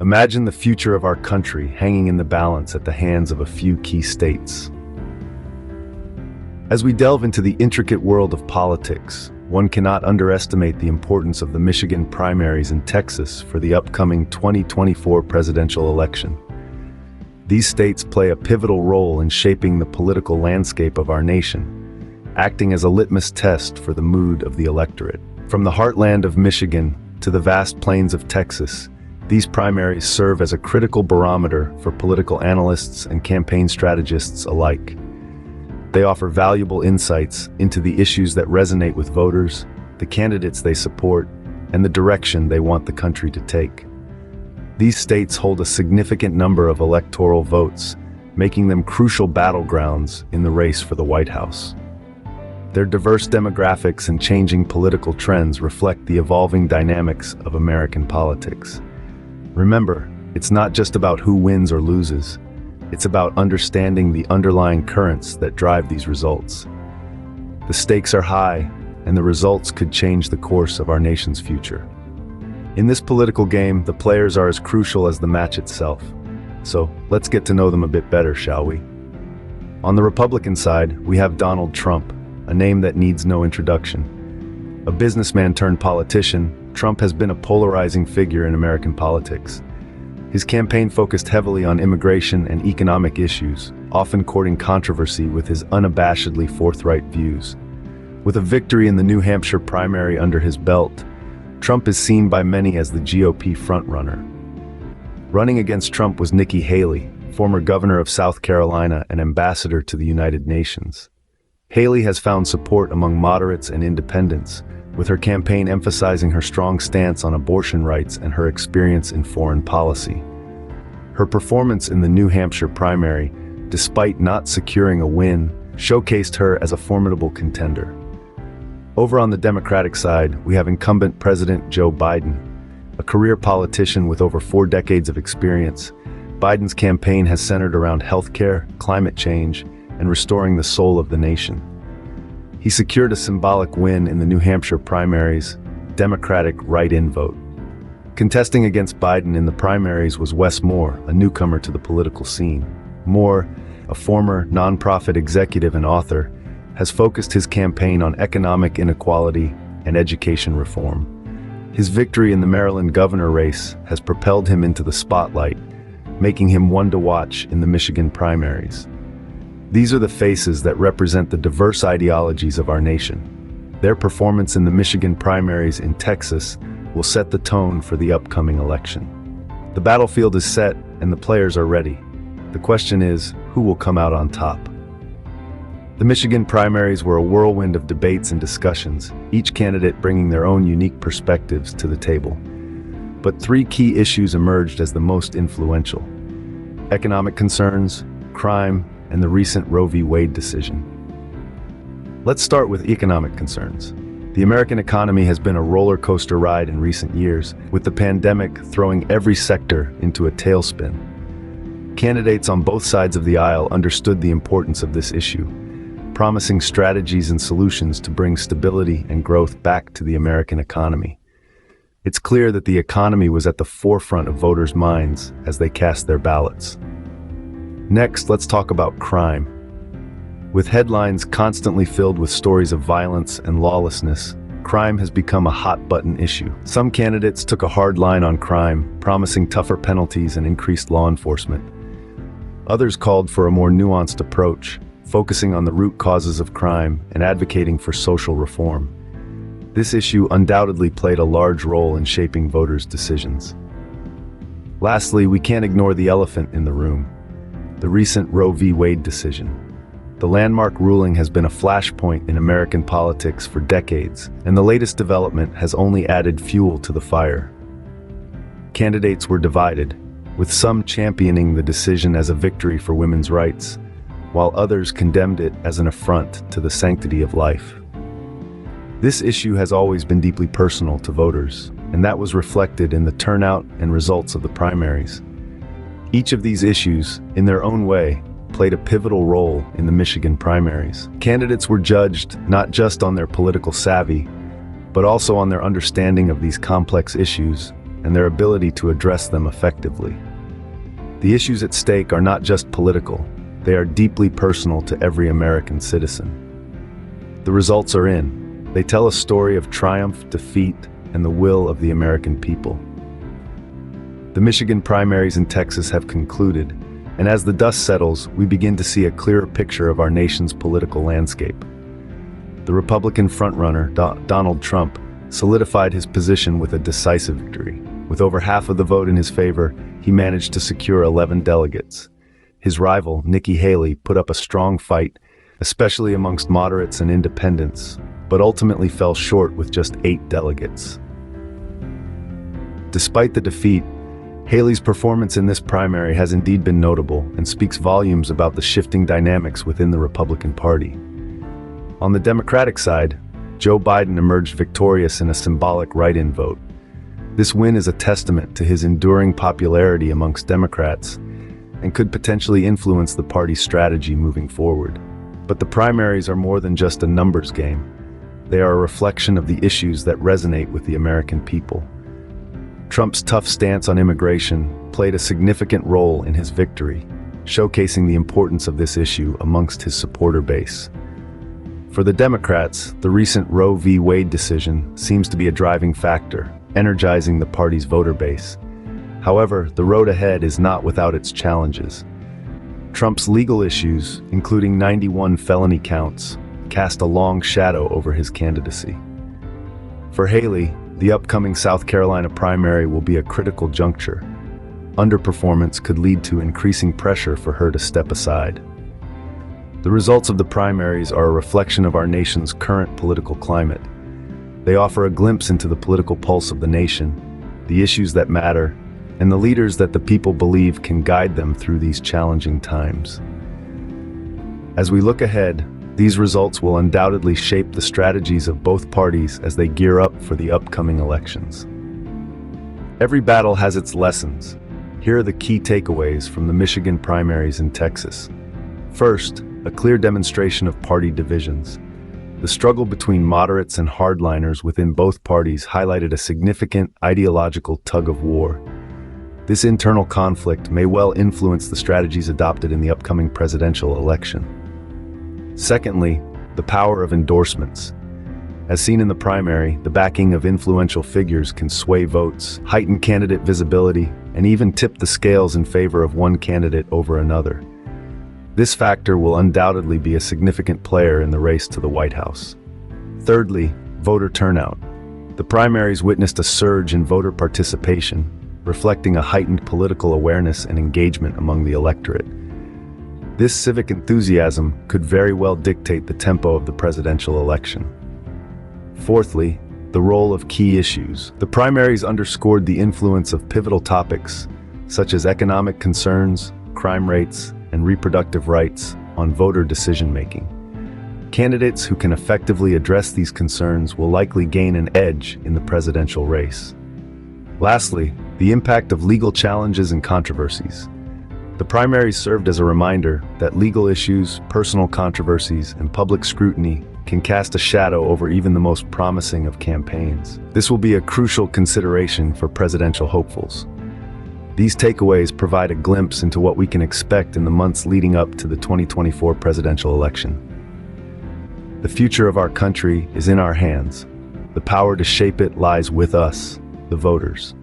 Imagine the future of our country hanging in the balance at the hands of a few key states. As we delve into the intricate world of politics, one cannot underestimate the importance of the Michigan primaries in Texas for the upcoming 2024 presidential election. These states play a pivotal role in shaping the political landscape of our nation, acting as a litmus test for the mood of the electorate. From the heartland of Michigan to the vast plains of Texas, these primaries serve as a critical barometer for political analysts and campaign strategists alike. They offer valuable insights into the issues that resonate with voters, the candidates they support, and the direction they want the country to take. These states hold a significant number of electoral votes, making them crucial battlegrounds in the race for the White House. Their diverse demographics and changing political trends reflect the evolving dynamics of American politics. Remember, it's not just about who wins or loses. It's about understanding the underlying currents that drive these results. The stakes are high, and the results could change the course of our nation's future. In this political game, the players are as crucial as the match itself. So, let's get to know them a bit better, shall we? On the Republican side, we have Donald Trump, a name that needs no introduction. A businessman turned politician, Trump has been a polarizing figure in American politics. His campaign focused heavily on immigration and economic issues, often courting controversy with his unabashedly forthright views. With a victory in the New Hampshire primary under his belt, Trump is seen by many as the GOP frontrunner. Running against Trump was Nikki Haley, former governor of South Carolina and ambassador to the United Nations. Haley has found support among moderates and independents, with her campaign emphasizing her strong stance on abortion rights and her experience in foreign policy. Her performance in the New Hampshire primary, despite not securing a win, showcased her as a formidable contender. Over on the Democratic side, we have incumbent President Joe Biden. A career politician with over 4 decades of experience, Biden's campaign has centered around healthcare, climate change, and restoring the soul of the nation. He secured a symbolic win in the New Hampshire primaries, Democratic write-in vote. Contesting against Biden in the primaries was Wes Moore, a newcomer to the political scene. Moore, a former nonprofit executive and author, has focused his campaign on economic inequality and education reform. His victory in the Maryland governor race has propelled him into the spotlight, making him one to watch in the Michigan primaries. These are the faces that represent the diverse ideologies of our nation. Their performance in the Michigan primaries in Texas will set the tone for the upcoming election. The battlefield is set and the players are ready. The question is, who will come out on top? The Michigan primaries were a whirlwind of debates and discussions, each candidate bringing their own unique perspectives to the table. But 3 key issues emerged as the most influential: economic concerns, crime, and the recent Roe v. Wade decision. Let's start with economic concerns. The American economy has been a roller coaster ride in recent years, with the pandemic throwing every sector into a tailspin. Candidates on both sides of the aisle understood the importance of this issue, promising strategies and solutions to bring stability and growth back to the American economy. It's clear that the economy was at the forefront of voters' minds as they cast their ballots. Next, let's talk about crime. With headlines constantly filled with stories of violence and lawlessness, crime has become a hot-button issue. Some candidates took a hard line on crime, promising tougher penalties and increased law enforcement. Others called for a more nuanced approach, focusing on the root causes of crime and advocating for social reform. This issue undoubtedly played a large role in shaping voters' decisions. Lastly, we can't ignore the elephant in the room: the recent Roe v. Wade decision. The landmark ruling has been a flashpoint in American politics for decades, and the latest development has only added fuel to the fire. Candidates were divided, with some championing the decision as a victory for women's rights, while others condemned it as an affront to the sanctity of life. This issue has always been deeply personal to voters, and that was reflected in the turnout and results of the primaries. Each of these issues, in their own way, played a pivotal role in the Michigan primaries. Candidates were judged not just on their political savvy, but also on their understanding of these complex issues and their ability to address them effectively. The issues at stake are not just political, they are deeply personal to every American citizen. The results are in. They tell a story of triumph, defeat, and the will of the American people. The Michigan primaries in Texas have concluded, and as the dust settles, we begin to see a clearer picture of our nation's political landscape. The Republican frontrunner, Donald Trump, solidified his position with a decisive victory. With over half of the vote in his favor, he managed to secure 11 delegates. His rival, Nikki Haley, put up a strong fight, especially amongst moderates and independents, but ultimately fell short with just 8 delegates. Despite the defeat, Haley's performance in this primary has indeed been notable and speaks volumes about the shifting dynamics within the Republican Party. On the Democratic side, Joe Biden emerged victorious in a symbolic write-in vote. This win is a testament to his enduring popularity amongst Democrats and could potentially influence the party's strategy moving forward. But the primaries are more than just a numbers game. They are a reflection of the issues that resonate with the American people. Trump's tough stance on immigration played a significant role in his victory, showcasing the importance of this issue amongst his supporter base. For the Democrats, the recent Roe v. Wade decision seems to be a driving factor, energizing the party's voter base. However, the road ahead is not without its challenges. Trump's legal issues, including 91 felony counts, cast a long shadow over his candidacy. For Haley, the upcoming South Carolina primary will be a critical juncture. Underperformance could lead to increasing pressure for her to step aside. The results of the primaries are a reflection of our nation's current political climate. They offer a glimpse into the political pulse of the nation, the issues that matter, and the leaders that the people believe can guide them through these challenging times. As we look ahead, these results will undoubtedly shape the strategies of both parties as they gear up for the upcoming elections. Every battle has its lessons. Here are the key takeaways from the Michigan primaries in Texas. First, a clear demonstration of party divisions. The struggle between moderates and hardliners within both parties highlighted a significant ideological tug-of-war. This internal conflict may well influence the strategies adopted in the upcoming presidential election. Secondly, the power of endorsements. As seen in the primary, the backing of influential figures can sway votes, heighten candidate visibility, and even tip the scales in favor of one candidate over another. This factor will undoubtedly be a significant player in the race to the White House. Thirdly, voter turnout. The primaries witnessed a surge in voter participation, reflecting a heightened political awareness and engagement among the electorate. This civic enthusiasm could very well dictate the tempo of the presidential election. Fourthly, the role of key issues. The primaries underscored the influence of pivotal topics, such as economic concerns, crime rates, and reproductive rights, on voter decision-making. Candidates who can effectively address these concerns will likely gain an edge in the presidential race. Lastly, the impact of legal challenges and controversies. The primaries served as a reminder that legal issues, personal controversies, and public scrutiny can cast a shadow over even the most promising of campaigns. This will be a crucial consideration for presidential hopefuls. These takeaways provide a glimpse into what we can expect in the months leading up to the 2024 presidential election. The future of our country is in our hands. The power to shape it lies with us, the voters.